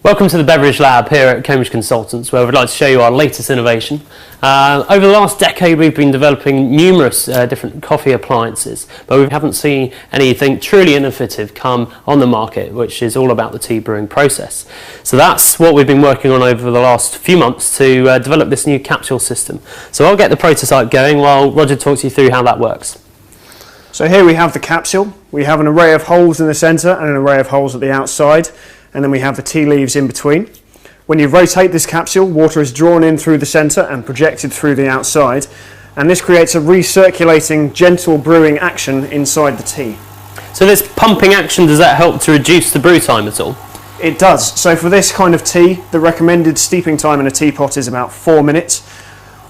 Welcome to the Beverage Lab here at Cambridge Consultants, where we'd like to show you our latest innovation. Over the last decade we've been developing numerous different coffee appliances, but we haven't seen anything truly innovative come on the market, which is all about the tea brewing process. So that's what we've been working on over the last few months to develop this new capsule system. So I'll get the prototype going while Roger talks you through how that works. So here we have the capsule. We have an array of holes in the centre and an array of holes at the outside, and then we have the tea leaves in between. When you rotate this capsule, water is drawn in through the centre and projected through the outside, and this creates a recirculating, gentle brewing action inside the tea. So this pumping action, does that help to reduce the brew time at all? It does. So for this kind of tea, the recommended steeping time in a teapot is about 4 minutes.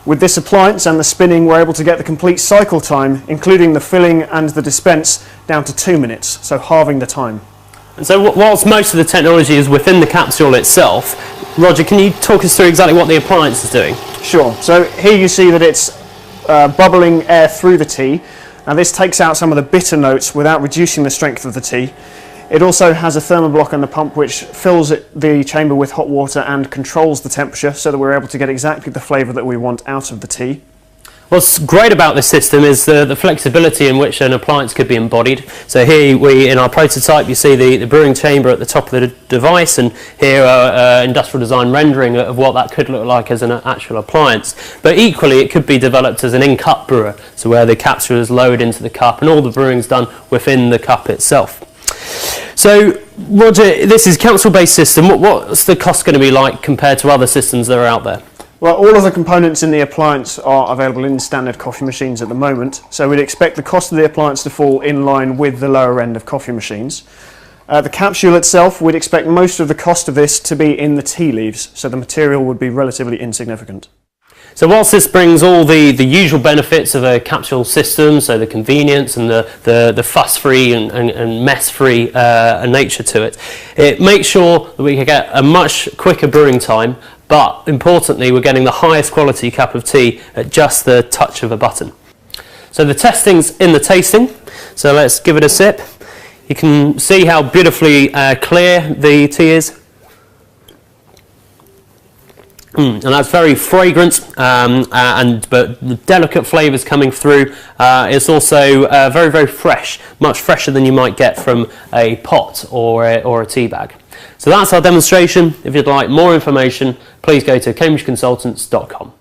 With this appliance and the spinning, we're able to get the complete cycle time, including the filling and the dispense, down to 2 minutes, so halving the time. And so whilst most of the technology is within the capsule itself, Roger, can you talk us through exactly what the appliance is doing? Sure. So here you see that it's bubbling air through the tea. Now this takes out some of the bitter notes without reducing the strength of the tea. It also has a thermoblock on the pump which fills the chamber with hot water and controls the temperature so that we're able to get exactly the flavour that we want out of the tea. What's great about this system is the flexibility in which an appliance could be embodied. So here in our prototype you see the brewing chamber at the top of the device, and here are industrial design rendering of what that could look like as an actual appliance. But equally it could be developed as an in-cup brewer, so where the capsule is lowered into the cup and all the brewing is done within the cup itself. So Roger, this is a capsule-based system. What's the cost going to be like compared to other systems that are out there? Well, all of the components in the appliance are available in standard coffee machines at the moment, so we'd expect the cost of the appliance to fall in line with the lower end of coffee machines. The capsule itself, we'd expect most of the cost of this to be in the tea leaves, so the material would be relatively insignificant. So whilst this brings all the usual benefits of a capsule system, so the convenience and the fuss-free and mess-free nature to it, it makes sure that we can get a much quicker brewing time, but importantly we're getting the highest quality cup of tea at just the touch of a button. So the testing's in the tasting, so let's give it a sip. You can see how beautifully clear the tea is. And that's very fragrant, but delicate flavours coming through. It's also very, very fresh, much fresher than you might get from a pot or a tea bag. So that's our demonstration. If you'd like more information, please go to cambridgeconsultants.com.